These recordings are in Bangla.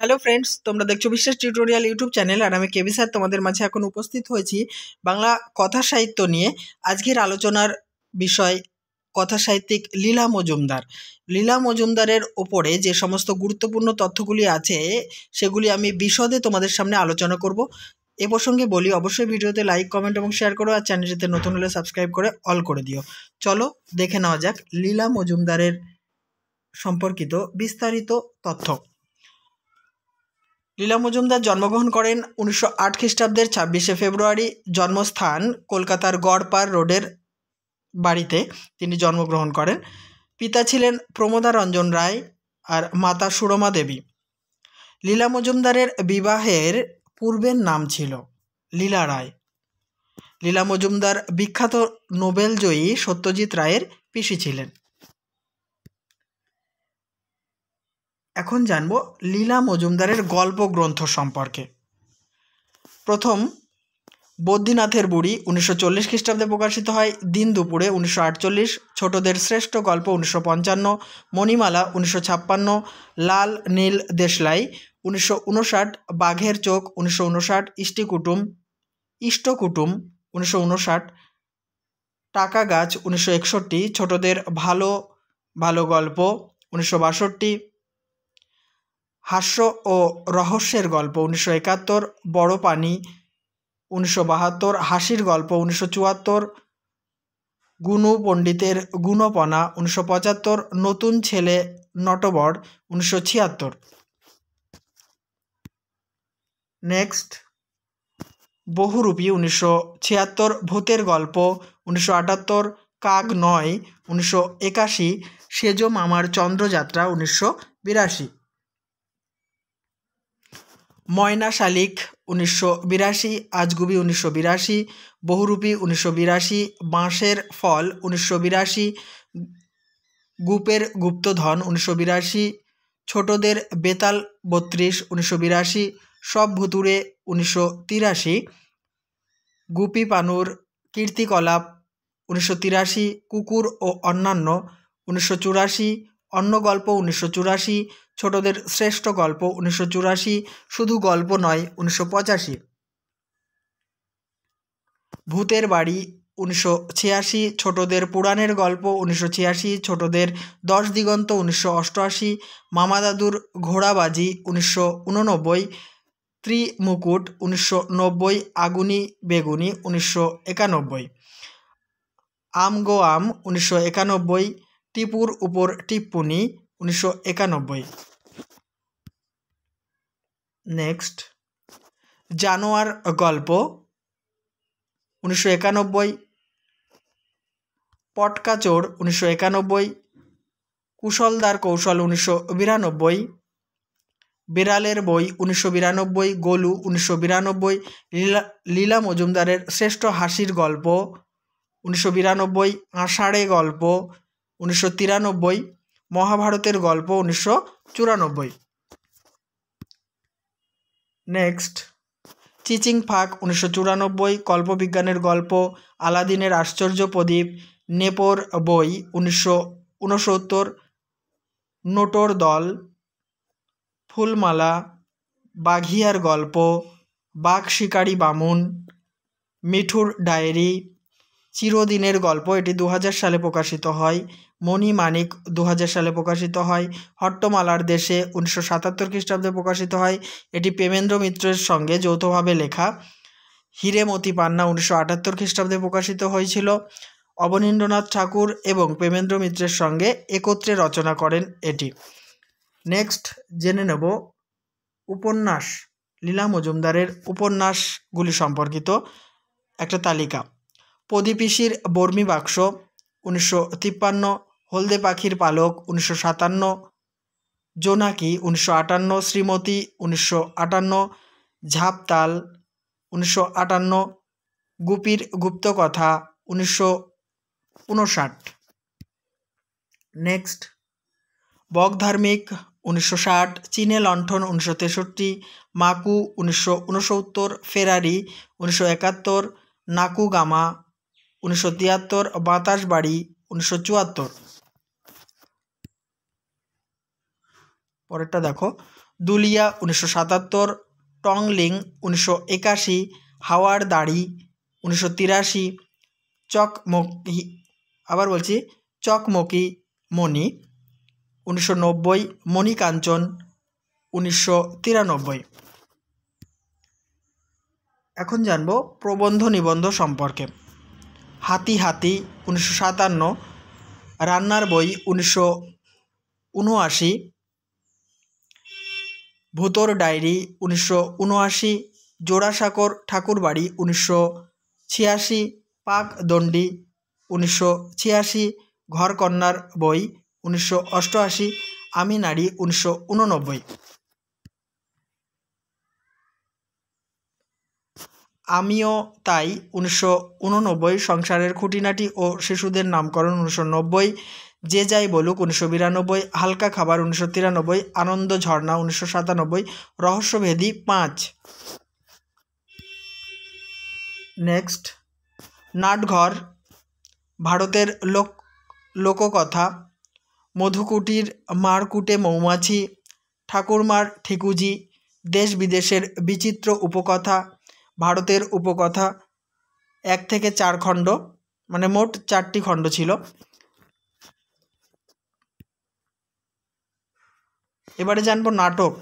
হ্যালো ফ্রেন্ডস, তোমরা দেখছো বিশ্বাস টিউটোরিয়াল ইউটিউব চ্যানেল। আর আমি কেবি স্যার তোমাদের মাঝে এখন উপস্থিত হয়েছি বাংলা কথা সাহিত্য নিয়ে। আজকের আলোচনার বিষয় কথা সাহিত্যিক লীলা মজুমদার। লীলা মজুমদারের ওপরে যে সমস্ত গুরুত্বপূর্ণ তথ্যগুলি আছে সেগুলি আমি বিশদে তোমাদের সামনে আলোচনা করব। এ প্রসঙ্গে বলি, অবশ্যই ভিডিওতে লাইক, কমেন্ট এবং শেয়ার করো, আর চ্যানেলটিতে নতুন হলে সাবস্ক্রাইব করে অল করে দিও। চলো দেখে নেওয়া যাক লীলা মজুমদারের সম্পর্কিত বিস্তারিত তথ্য। লীলা মজুমদার জন্মগ্রহণ করেন 1908 খ্রিস্টাব্দের 26শে ফেব্রুয়ারি। জন্মস্থান কলকাতার গড়পাড় রোডের বাড়িতে তিনি জন্মগ্রহণ করেন। পিতা ছিলেন প্রমোদা রঞ্জন রায় আর মাতা সুরমা দেবী। লীলা মজুমদারের বিবাহের পূর্বের নাম ছিল লীলা রায়। লীলা মজুমদার বিখ্যাত নোবেল জয়ী সত্যজিৎ রায়ের পিসি ছিলেন। এখন জানব লীলা মজুমদারের গল্প গ্রন্থ সম্পর্কে। প্রথম, বদ্রীনাথের বুড়ি 1940 খ্রিস্টাব্দে প্রকাশিত হয়। দিন দুপুরে 1948, ছোটদের শ্রেষ্ঠ গল্প 1955, মণিমালা 1956, লাল নীল দেশলাই 1959, বাঘের চোখ 1959, ইষ্টকুটুম 1959, টাকা গাছ 1961, ছোটদের ভালো ভালো গল্প 1962, হাস্য ও রহস্যের গল্প 1971, বড় পানি 1972, হাসির গল্প 1974, গুনু পণ্ডিতের গুণপনা 1975, নতুন ছেলে নটবর 1976। নেক্সট, বহুরূপী 1976, ভূতের গল্প 1978, কাক নয় 1981, সেজো মামার চন্দ্রযাত্রা 1982, ময়না শালিক 1982, আজগুবি 1982, বহুরূপী 1982, বাঁশের ফল 1982, গুপের গুপ্তধন 1982, ছোটদের বেতাল 32 1982, সব ভুতুড়ে 1983, গুপি পানুর কীর্তিকলাপ 1983, কুকুর ও অন্যান্য 1984, অন্য গল্প 1984, ছোটদের শ্রেষ্ঠ গল্প 1984, শুধু গল্প নয় 1985, ভূতের বাড়ি 1986, ছোটদের পুরাণের গল্প 1986, ছোটদের 10 দিগন্ত 1988, মামা দাদুর ঘোড়াবাজি 1989, ত্রিমুকুট 1990, আগুনি বেগুনি 1991, আম গো আম 1991, টিপুর উপর টিপ্পুনি 1991। নেক্সট, জানোয়ার গল্প 1991, পটকাচোর 1991, কুশলদার কৌশল 1992, বিড়ালের বই 1992, গোলু 1992, লীলা মজুমদারের শ্রেষ্ঠ হাসির গল্প 1992, আষাঢ়ে গল্প 1993, মহাভারতের গল্প 1994। নেক্সট, চিচিং ফাঁক 1994, কল্পবিজ্ঞানের গল্প, আলাদিনের আশ্চর্য প্রদীপ, নেপোর বই 1969, নোটোর দল, ফুলমালা, বাঘিয়ার গল্প, বাঘ শিকারী বামুন, মিঠুর ডায়েরি, চিরদিনের গল্প, এটি 2000 সালে প্রকাশিত হয়। মণিমাণিক 2000 সালে প্রকাশিত হয়। হট্টমালার দেশে 1977 খ্রিস্টাব্দে প্রকাশিত হয়, এটি প্রেমেন্দ্র মিত্রের সঙ্গে যৌথভাবে লেখা। হীরেমতি পান্না 1978 খ্রিস্টাব্দে প্রকাশিত হয়েছিল। অবনীন্দ্রনাথ ঠাকুর এবং প্রেমেন্দ্র মিত্রের সঙ্গে একত্রে রচনা করেন এটি। নেক্সট, জেনে নেব উপন্যাস, লীলা মজুমদারের উপন্যাসগুলি সম্পর্কিত একটা তালিকা। প্রদীপিসির বর্মী বাক্স 1953, হলদে পাখির পালক 1957, জোনাকি 1958, শ্রীমতী 1958, ঝাঁপতাল 1958, গুপির গুপ্তকথা 1959। নেক্সট, বকধার্মিক 1960, চীনে লণ্ঠন 1963, মাকু 1969, ফেরারি 1971, নাকুগামা 1973, বাতাস বাড়ি 1974। পরেরটা দেখো, দুলিয়া 1977, টংলিং 1981, হাওয়ার দাড়ি 1983, চকমকি মণি 1990, মণিকাঞ্চন 1993। এখন জানবো প্রবন্ধ নিবন্ধ সম্পর্কে। হাতি 1957, রান্নার বই 1979, ভূতর ডায়েরি 1979, জোড়াসাঁকোর ঠাকুরবাড়ি 1986, পাকদণ্ডী 1986, ঘরকন্নার বই 1988, আমি নারী 1989। আমিও তাই 1989, সংসারের খুঁটিনাটি ও শিশুদের নামকরণ 1990, যে যাই বলুক 1992, হালকা খাবার 1993, আনন্দ ঝর্ণা 1997, রহস্যভেদী 5। নেক্সট, নাটঘর ভারতের লোককথা, মধুকুটির মারকুটে মৌমাছি, ঠাকুরমার ঠিকুজি, দেশ বিদেশের বিচিত্র উপকথা, ভারতের উপকথা 1 থেকে 4 খণ্ড, মানে মোট 4টি খণ্ড ছিল। এবারে জানবো নাটক।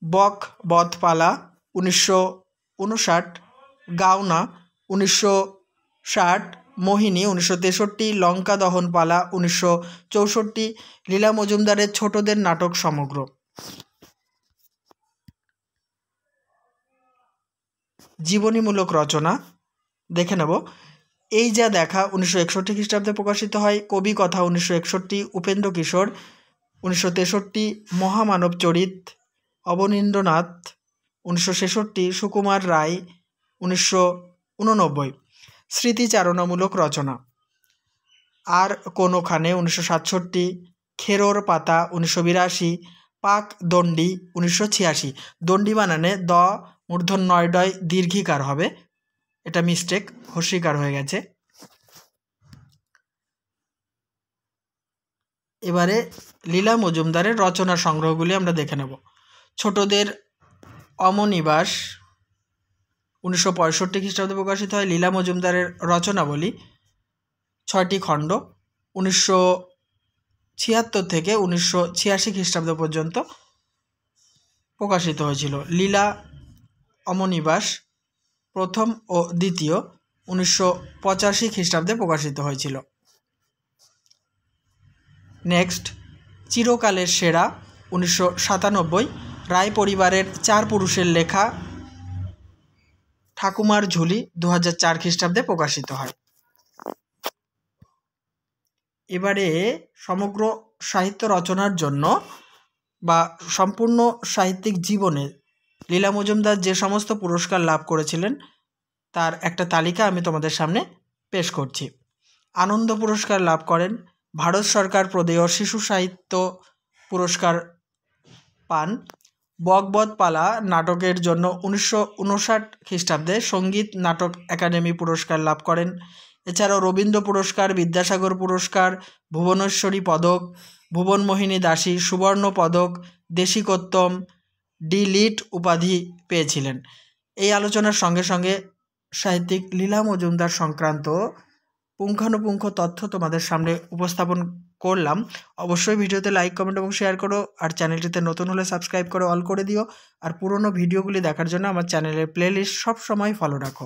বক বধপালা 1959, গাওনা 1960, মোহিনী 1963, লঙ্কা দহনপালা 1964, লীলা মজুমদারের ছোটদের নাটক সমগ্র। জীবনীমূলক রচনা দেখে নেব। এই যা দেখা 1961 খ্রিস্টাব্দে প্রকাশিত হয়। কবি কথা 1961, উপেন্দ্র কিশোর 1963, মহামানব চরিত অবনীন্দ্রনাথ 1966, সুকুমার রায় 1989। স্মৃতিচারণামূলক রচনা আর কোনোখানে 1967, খেরোর পাতা 1982, পাকদণ্ডী 1986। দণ্ডী বানানে দ মূর্ধন্য ডয় দীর্ঘিকার হবে, এটা মিস্টেক, হর্ষিকার হয়ে গেছে। এবারে লীলা মজুমদারের রচনা সংগ্রহগুলি আমরা দেখে নেব। ছোটদের অমনিবাস 1965 খ্রিস্টাব্দে প্রকাশিত হয়। লীলা মজুমদারের রচনাবলী 6টি খণ্ড, 1976 থেকে 1986 খ্রিস্টাব্দ পর্যন্ত প্রকাশিত হয়েছিল। লীলা অমনিবাস প্রথম ও দ্বিতীয় 1985 খ্রিস্টাব্দে প্রকাশিত হয়েছিল। নেক্সট, চিরকালের সেরা 1997, রায় পরিবারের 4 পুরুষের লেখা ঠাকুমার ঝুলি 2004 খ্রিস্টাব্দে প্রকাশিত হয়। এবারে সমগ্র সাহিত্য রচনার জন্য বা সম্পূর্ণ সাহিত্যিক জীবনে লীলা মজুমদার যে সমস্ত পুরস্কার লাভ করেছিলেন তার একটা তালিকা আমি তোমাদের সামনে পেশ করছি। আনন্দ পুরস্কার লাভ করেন, ভারত সরকার প্রদেয় শিশু সাহিত্য পুরস্কার পান, বকবধপালা নাটকের জন্য 1959 খ্রিস্টাব্দে সঙ্গীত নাটক একাডেমি পুরস্কার লাভ করেন। এছাড়াও রবীন্দ্র পুরস্কার, বিদ্যাসাগর পুরস্কার, ভুবনেশ্বরী পদক, ভুবনমোহিনী দাসী সুবর্ণ পদক, দেশিকোত্তম ডি লিট উপাধি পেয়েছিলেন। এই আলোচনার সঙ্গে সঙ্গে সাহিত্যিক লীলা মজুমদার সংক্রান্ত পুঙ্খানুপুঙ্খ তথ্য তোমাদের সামনে উপস্থাপন করলাম। অবশ্যই ভিডিওতে লাইক, কমেন্ট এবং শেয়ার করো, আর চ্যানেলটিতে নতুন হলে সাবস্ক্রাইব করে অল করে দিও। আর পুরনো ভিডিওগুলি দেখার জন্য আমার চ্যানেলের প্লেলিস্ট সব সময় ফলো রাখো।